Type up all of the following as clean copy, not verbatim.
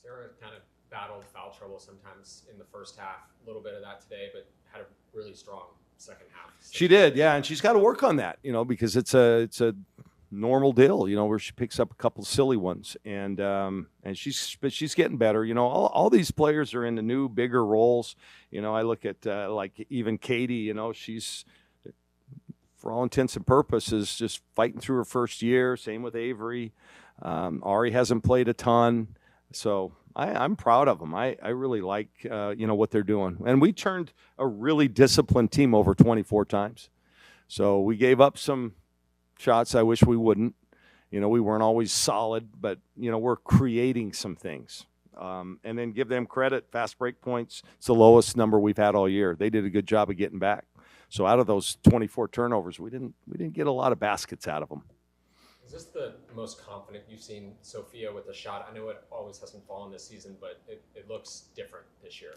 Sarah kind of battled foul trouble sometimes in the first half, a little bit of that today, but had a really strong second half. She did, yeah, and she's got to work on that, because it's a normal deal, where she picks up a couple silly ones, and she's getting better. All these players are in the new bigger roles. I look at like even Katie. She's, for all intents and purposes, just fighting through her first year. Same with Avery. Ari hasn't played a ton, so I'm proud of them. I really like what they're doing, and we turned a really disciplined team over 24 times. So we gave up some shots I wish we wouldn't. We weren't always solid, but we're creating some things. And then give them credit. Fast break points, it's the lowest number we've had all year. They did a good job of getting back. So out of those 24 turnovers, we didn't get a lot of baskets out of them. Is this the most confident you've seen Sophia with a shot? I know it always hasn't fallen this season, but it looks different this year.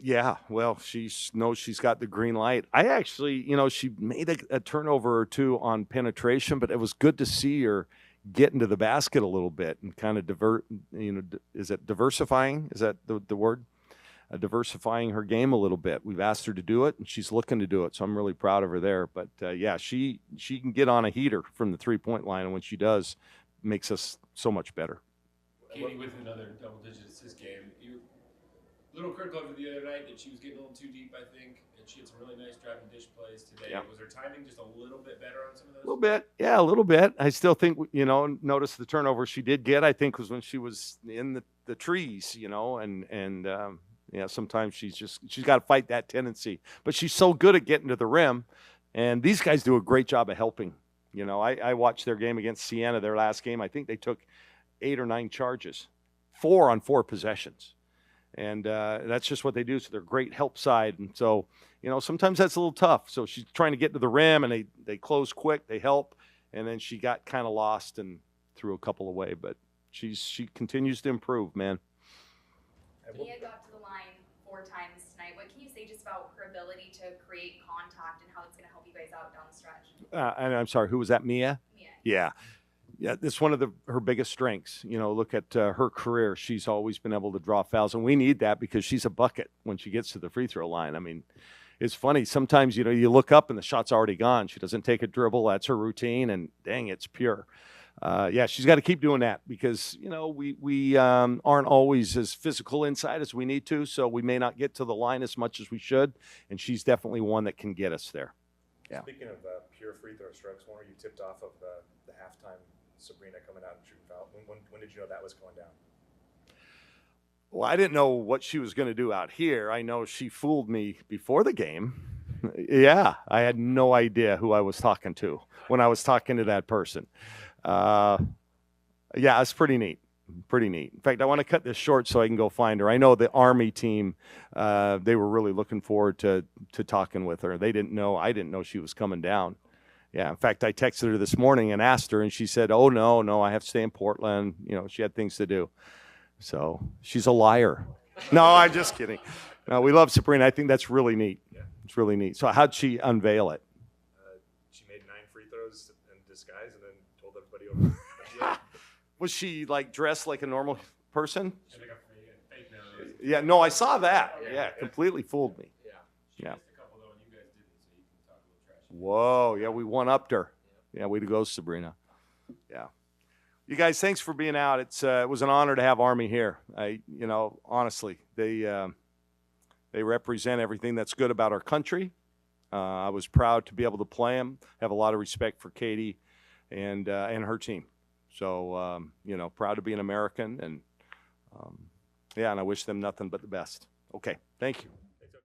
Yeah, well, she knows she's got the green light. I actually, she made a turnover or two on penetration, but it was good to see her get into the basket a little bit and kind of is it diversifying? Is that the word? Diversifying her game a little bit. We've asked her to do it, and she's looking to do it, so I'm really proud of her there. But, yeah, she can get on a heater from the three-point line, and when she does, it makes us so much better. Katie with another double-digit assist game. You a little critical of her the other night that she was getting a little too deep, I think, and she had some really nice drive and dish plays today. Yeah. Was her timing just a little bit better on some of those? A little bit, yeah, a little bit. I still think, notice the turnover she did get, I think, was when she was in the trees, yeah, sometimes she's got to fight that tendency. But she's so good at getting to the rim, and these guys do a great job of helping. I watched their game against Siena, their last game. I think they took 8 or 9 charges, 4 on 4 possessions. And that's just what they do. So they're great help side. And so, sometimes that's a little tough. So she's trying to get to the rim, and they close quick, they help. And then she got kind of lost and threw a couple away. But she continues to improve, man. Mia got to the line 4 times tonight. What can you say just about her ability to create contact and how it's going to help you guys out down the stretch? And I'm sorry, who was that, Mia? Mia. Yeah, that's one of her biggest strengths. Look at her career. She's always been able to draw fouls, and we need that because she's a bucket when she gets to the free throw line. I mean, it's funny. Sometimes, you look up and the shot's already gone. She doesn't take a dribble. That's her routine, and dang, it's pure. Yeah, she's got to keep doing that because, we aren't always as physical inside as we need to, so we may not get to the line as much as we should, and she's definitely one that can get us there. Yeah. Speaking of pure free throw strokes, when were you tipped off of the halftime Sabrina coming out and shooting foul? When did you know that was going down? Well, I didn't know what she was going to do out here. I know she fooled me before the game. Yeah, I had no idea who I was talking to when I was talking to that person. Yeah, it's pretty neat. Pretty neat. In fact, I want to cut this short so I can go find her. I know the Army team, they were really looking forward to talking with her. They didn't know. I didn't know she was coming down. Yeah, in fact, I texted her this morning and asked her, and she said, oh, no, I have to stay in Portland. She had things to do. So she's a liar. No, I'm just kidding. No, we love Sabrina. I think that's really neat. Yeah. It's really neat. So how'd she unveil it? She made 9 free throws in disguise and then told everybody over. Was she dressed like a normal person? Like a fake nose. Yeah, no, I saw that. Yeah, completely fooled me. Yeah. She missed a couple though, and you guys didn't, so you can talk a little trash. Whoa, yeah, we one-upped her. Yeah, way to go, Sabrina. Yeah. You guys, thanks for being out. It was an honor to have Army here. Honestly, they represent everything that's good about our country. I was proud to be able to play them. Have a lot of respect for Katie and her team. So, proud to be an American, and and I wish them nothing but the best. Okay, thank you.